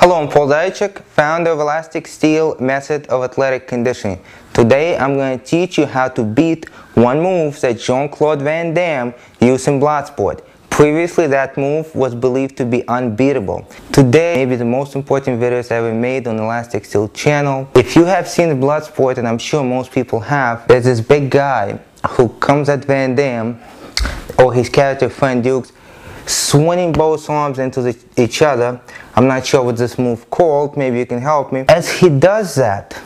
Hello, I'm Paul Duychik, founder of Elastic Steel Method of Athletic Conditioning. Today I'm going to teach you how to beat one move that Claude Vann Damme used in Bloodsport. Previously that move was believed to be unbeatable. Today, maybe the most important videos ever made on the Elastic Steel channel. If you have seen Bloodsport, and I'm sure most people have, there's this big guy who comes at Van Damme, or his character Fank Dux, swinging both arms into each other. I'm not sure what this move called, maybe you can help me. As he does that,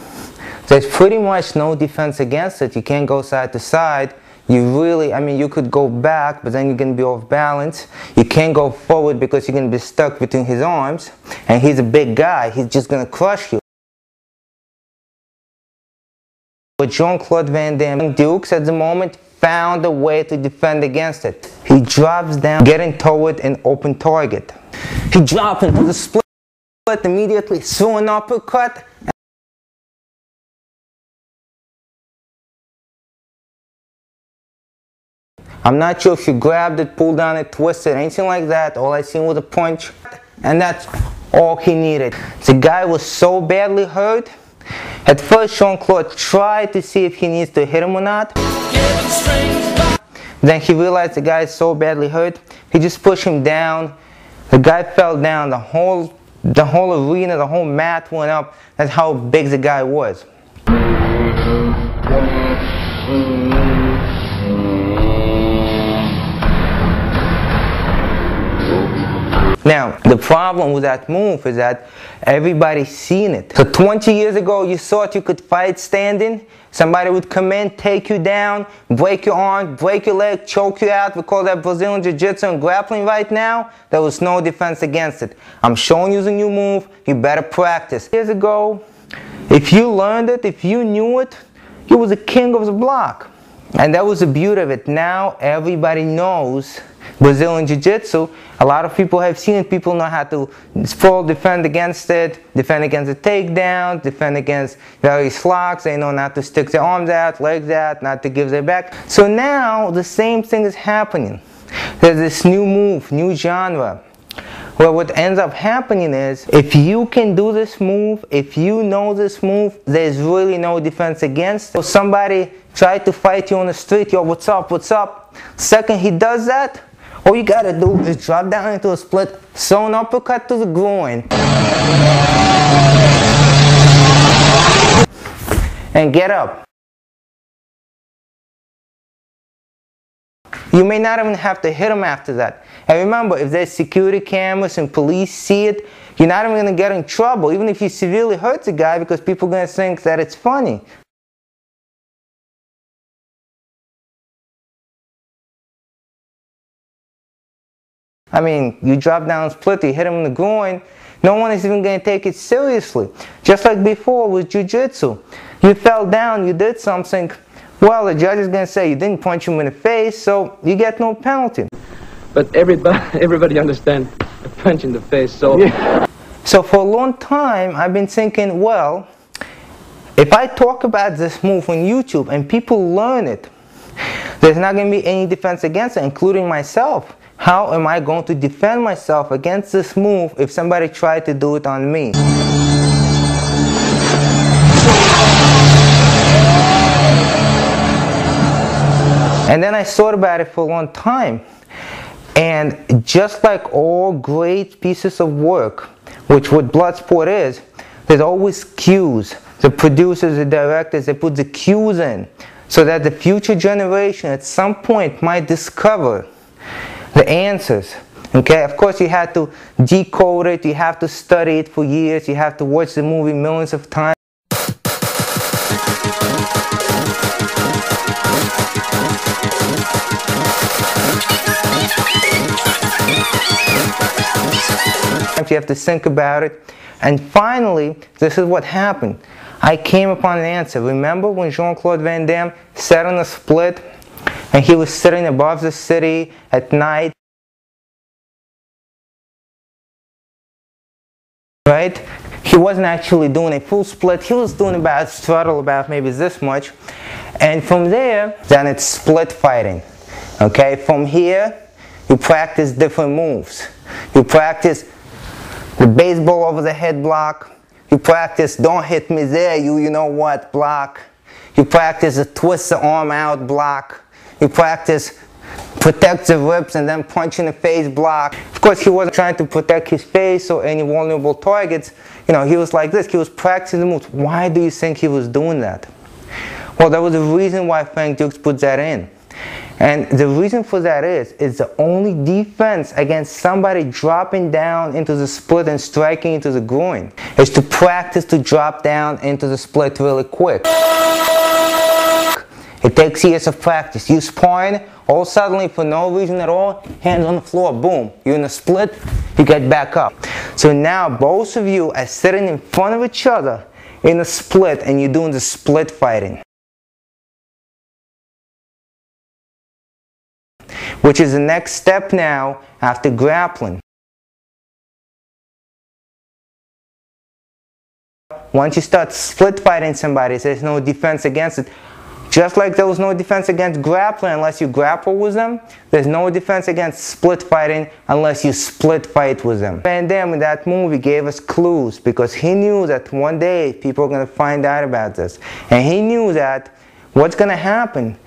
there's pretty much no defense against it. You can't go side to side. You could go back, but then you're going to be off balance. You can't go forward because you're going to be stuck between his arms. And he's a big guy. He's just going to crush you. But Claude Vann Damme Dukes at the moment found a way to defend against it. He drops down, getting toward an open target. He drops into the split immediately, through an uppercut. I'm not sure if you grabbed it, pulled down it, twisted, anything like that. All I seen was a punch, and that's all he needed. The guy was so badly hurt. At first, Claude tried to see if he needs to hit him or not. Then he realized the guy is so badly hurt, he just pushed him down. The guy fell down. The whole arena, the whole mat went up. That's how big the guy was. Now, the problem with that move is that everybody's seen it. So 20 years ago, you thought you could fight standing. Somebody would come in, take you down, break your arm, break your leg, choke you out. We call that Brazilian Jiu-Jitsu and grappling right now. There was no defense against it. I'm showing you the new move. You better practice. Years ago, if you learned it, if you knew it, you was the king of the block. And that was the beauty of it. Now everybody knows Brazilian Jiu-Jitsu. A lot of people have seen it. People know how to defend against it, defend against the takedown, defend against various locks. They know not to stick their arms out, legs out, not to give their back. So now the same thing is happening. There's this new move, new genre, where what ends up happening is, if you can do this move, if you know this move, there's really no defense against it. So somebody tried to fight you on the street, yo, what's up, what's up? Second he does that, all you gotta do is drop down into a split, throw an uppercut to the groin, and get up. You may not even have to hit him after that. And remember, if there's security cameras and police see it, you're not even going to get in trouble, even if you severely hurt the guy, because people are going to think that it's funny. I mean, you drop down split, you hit him in the groin, no one is even going to take it seriously. Just like before with Jiu-Jitsu. You fell down, you did something, well, the judge is going to say you didn't punch him in the face, so you get no penalty. But everybody understands a punch in the face, so... Yeah. So for a long time, I've been thinking, well, if I talk about this move on YouTube and people learn it, there's not going to be any defense against it, including myself. How am I going to defend myself against this move if somebody tried to do it on me? And then I thought about it for a long time. And just like all great pieces of work, which what Bloodsport is, there's always cues. The producers, the directors, they put the cues in so that the future generation at some point might discover the answers. Okay, of course you have to decode it, you have to study it for years, you have to watch the movie millions of times. You have to think about it. And finally, this is what happened. I came upon an answer. Remember when Claude Vann Damme sat on a split and he was sitting above the city at night? Right? He wasn't actually doing a full split. He was doing about straddle about maybe this much. And from there, then it's split fighting. Okay? From here, you practice different moves. You practice the baseball over the head block. You practice don't hit me there, you know what block. You practice a twist the arm out block. You practice protect the ribs and then punch in the face block. Of course, he wasn't trying to protect his face or any vulnerable targets. You know, he was like this. He was practicing the moves. Why do you think he was doing that? Well, there was a reason why Fank Dux put that in. And the reason for that is the only defense against somebody dropping down into the split and striking into the groin is to practice to drop down into the split really quick. It takes years of practice. You sparring, all suddenly for no reason at all, hands on the floor, boom. You're in a split, you get back up. So now both of you are sitting in front of each other in a split and you're doing the split fighting, which is the next step now after grappling. Once you start split fighting somebody, there's no defense against it. Just like there was no defense against grappling unless you grapple with them, there's no defense against split fighting unless you split fight with them. Van Damme in that movie gave us clues because he knew that one day people are going to find out about this. And he knew that what's going to happen.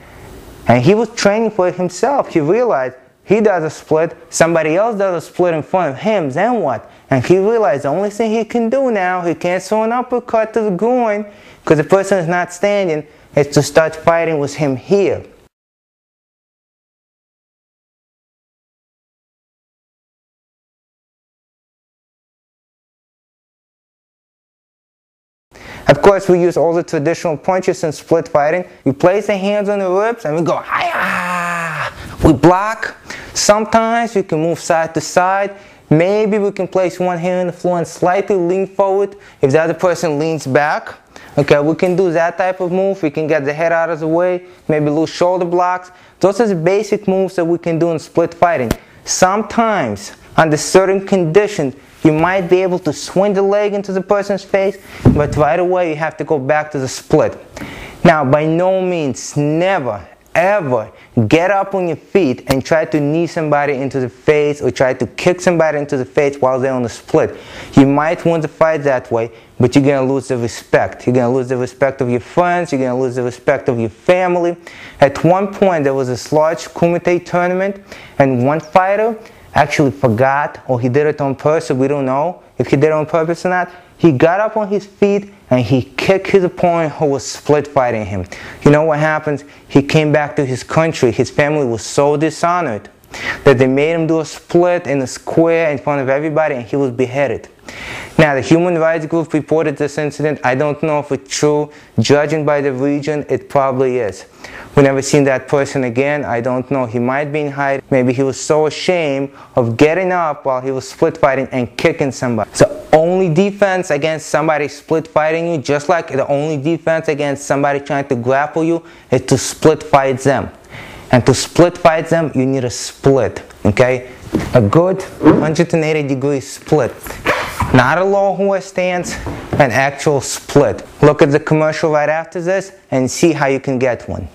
And he was training for it himself. He realized he does a split, somebody else does a split in front of him, then what? And he realized the only thing he can do now, he can't throw an uppercut to the groin because the person is not standing, is to start fighting with him here. Of course, we use all the traditional punches in split fighting. We place the hands on the ribs and we go, hi-ya! We block. Sometimes we can move side to side. Maybe we can place one hand on the floor and slightly lean forward if the other person leans back. Okay, we can do that type of move. We can get the head out of the way, maybe lose shoulder blocks. Those are the basic moves that we can do in split fighting. Sometimes, under certain conditions, you might be able to swing the leg into the person's face, but right away you have to go back to the split. Now, by no means, never, ever get up on your feet and try to knee somebody into the face or try to kick somebody into the face while they're on the split. You might win the fight that way, but you're going to lose the respect. You're going to lose the respect of your friends. You're going to lose the respect of your family. At one point, there was this large Commedy tournament, and one fighter actually forgot, or he did it on purpose, we don't know if he did it on purpose or not. He got up on his feet and he kicked his opponent who was split fighting him. You know what happens? He came back to his country. His family was so dishonored that they made him do a split in a square in front of everybody, and he was beheaded. Now, the human rights group reported this incident. I don't know if it's true. Judging by the region, it probably is. We never seen that person again. I don't know. He might be in hiding. Maybe he was so ashamed of getting up while he was split fighting and kicking somebody. So only defense against somebody split fighting you, just like the only defense against somebody trying to grapple you, is to split fight them. And to split fight them, you need a split, okay? A good 180-degree split. Not a low horse stance, an actual split. Look at the commercial right after this and see how you can get one.